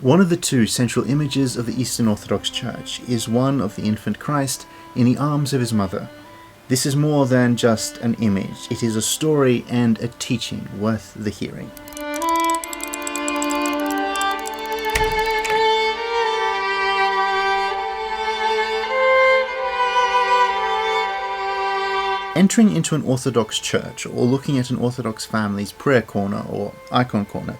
One of the two central images of the Eastern Orthodox Church is one of the infant Christ in the arms of his mother. This is more than just an image, it is a story and a teaching worth the hearing. Entering into an Orthodox church or looking at an Orthodox family's prayer corner or icon corner,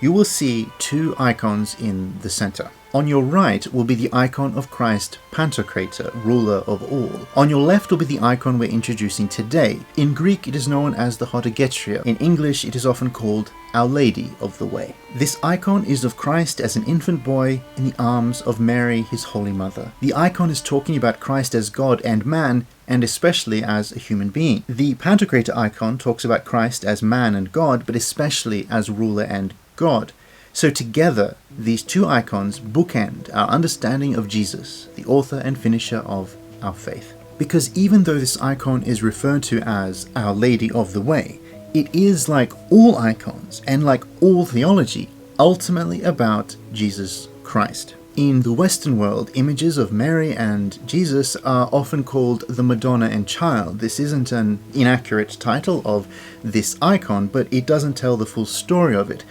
you will see two icons in the center. On your right will be the icon of Christ Pantocrator, ruler of all. On your left will be the icon we're introducing today. In Greek it is known as the Hodegetria. In English it is often called Our Lady of the Way. This icon is of Christ as an infant boy in the arms of Mary, his Holy Mother. The icon is talking about Christ as God and man, and especially as a human being. The Pantocrator icon talks about Christ as man and God, but especially as ruler and God. So together, these two icons bookend our understanding of Jesus, the author and finisher of our faith. Because even though this icon is referred to as Our Lady of the Way, it is, like all icons and like all theology, ultimately about Jesus Christ. In the Western world, images of Mary and Jesus are often called the Madonna and Child. This isn't an inaccurate title of this icon, but it doesn't tell the full story of it.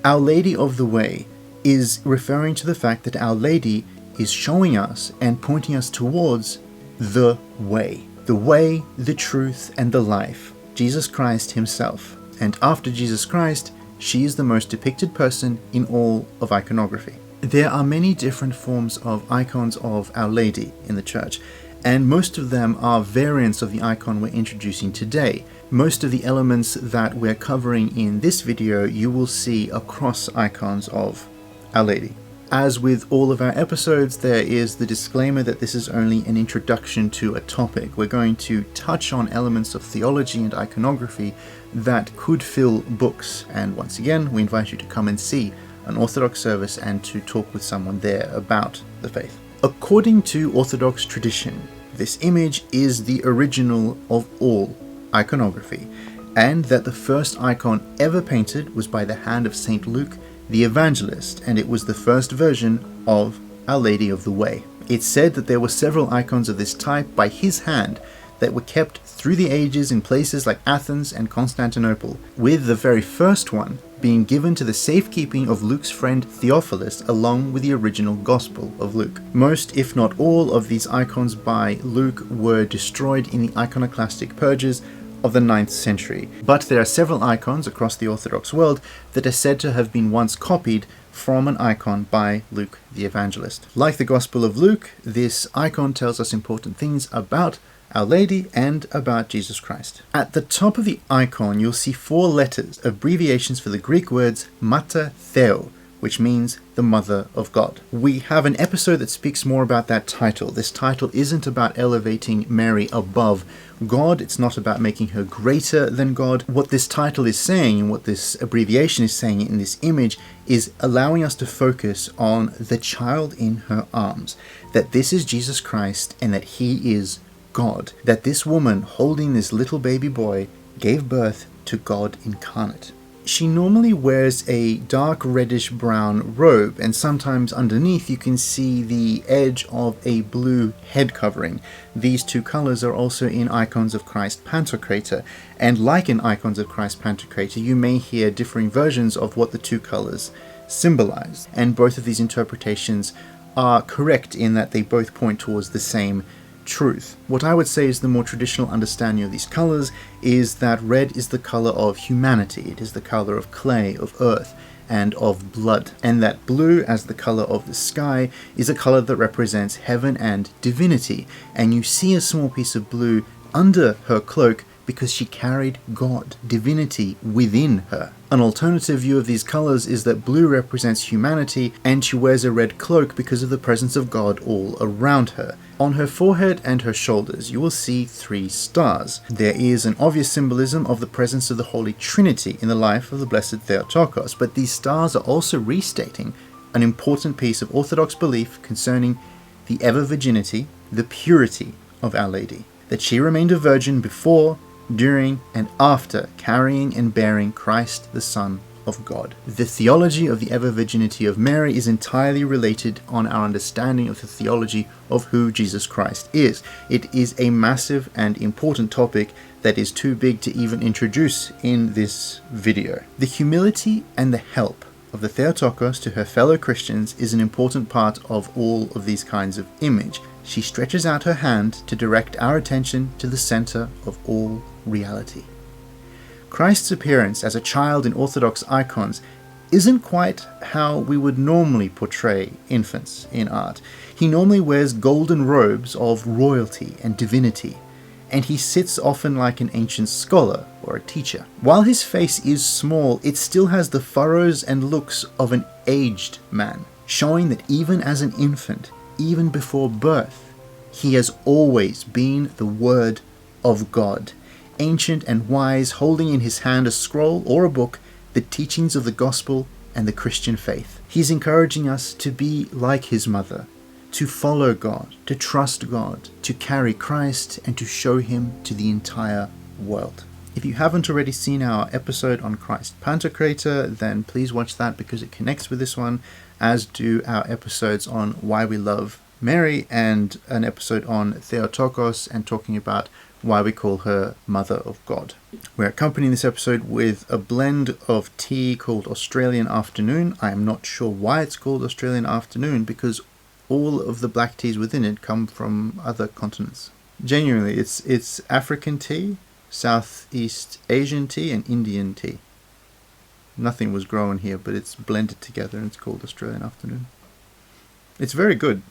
Our Lady of the Way is referring to the fact that Our Lady is showing us and pointing us towards the way. The way, the truth, and the life. Jesus Christ himself. And after Jesus Christ, she is the most depicted person in all of iconography. There are many different forms of icons of Our Lady in the church, and most of them are variants of the icon we're introducing today. Most of the elements that we're covering in this video you will see across icons of Our Lady. As with all of our episodes, there is the disclaimer that this is only an introduction to a topic. We're going to touch on elements of theology and iconography that could fill books, and once again we invite you to come and see an Orthodox service and to talk with someone there about the faith. According to Orthodox tradition, this image is the original of all iconography, and that the first icon ever painted was by the hand of Saint Luke the Evangelist, and it was the first version of Our Lady of the Way. It's said that there were several icons of this type by his hand that were kept through the ages in places like Athens and Constantinople, with the very first one being given to the safekeeping of Luke's friend Theophilus along with the original Gospel of Luke. Most, if not all, of these icons by Luke were destroyed in the iconoclastic purges of the 9th century, but there are several icons across the Orthodox world that are said to have been once copied from an icon by Luke the Evangelist. Like the Gospel of Luke, this icon tells us important things about Our Lady and about Jesus Christ. At the top of the icon you'll see 4 letters, abbreviations for the Greek words Mater Theo, which means the Mother of God. We have an episode that speaks more about that title. This title isn't about elevating Mary above God, it's not about making her greater than God. What this title is saying, and what this abbreviation is saying in this image, is allowing us to focus on the child in her arms. That this is Jesus Christ and that he is God. That this woman holding this little baby boy gave birth to God incarnate. She normally wears a dark reddish brown robe, and sometimes underneath you can see the edge of a blue head covering. These two colors are also in icons of Christ Pantocrator, and like in icons of Christ Pantocrator, you may hear differing versions of what the two colors symbolize, and both of these interpretations are correct in that they both point towards the same truth. What I would say is the more traditional understanding of these colors is that red is the color of humanity, it is the color of clay, of earth, and of blood, and that blue as the color of the sky is a color that represents heaven and divinity, and you see a small piece of blue under her cloak because she carried God, divinity, within her. An alternative view of these colors is that blue represents humanity and she wears a red cloak because of the presence of God all around her. On her forehead and her shoulders you will see 3 stars. There is an obvious symbolism of the presence of the Holy Trinity in the life of the Blessed Theotokos, but these stars are also restating an important piece of Orthodox belief concerning the ever-virginity, the purity of Our Lady. That she remained a virgin before, during, and after carrying and bearing Christ the Son of God. The theology of the ever-virginity of Mary is entirely related on our understanding of the theology of who Jesus Christ is. It is a massive and important topic that is too big to even introduce in this video. The humility and the help of the Theotokos to her fellow Christians is an important part of all of these kinds of image. She stretches out her hand to direct our attention to the center of all reality. Christ's appearance as a child in Orthodox icons isn't quite how we would normally portray infants in art. He normally wears golden robes of royalty and divinity, and he sits often like an ancient scholar or a teacher. While his face is small, it still has the furrows and looks of an aged man, showing that even as an infant, even before birth, he has always been the Word of God, ancient and wise, holding in his hand a scroll or a book, the teachings of the gospel and the Christian faith. He's encouraging us to be like his mother, to follow God, to trust God, to carry Christ, and to show him to the entire world. If you haven't already seen our episode on Christ Pantocrator, then please watch that because it connects with this one, as do our episodes on why we love Mary and an episode on Theotokos and talking about why we call her Mother of God. We're accompanying this episode with a blend of tea called Australian Afternoon. I am not sure why it's called Australian Afternoon because all of the black teas within it come from other continents. Genuinely, it's African tea, Southeast Asian tea, and Indian tea. Nothing was grown here, but it's blended together and it's called Australian Afternoon. It's very good.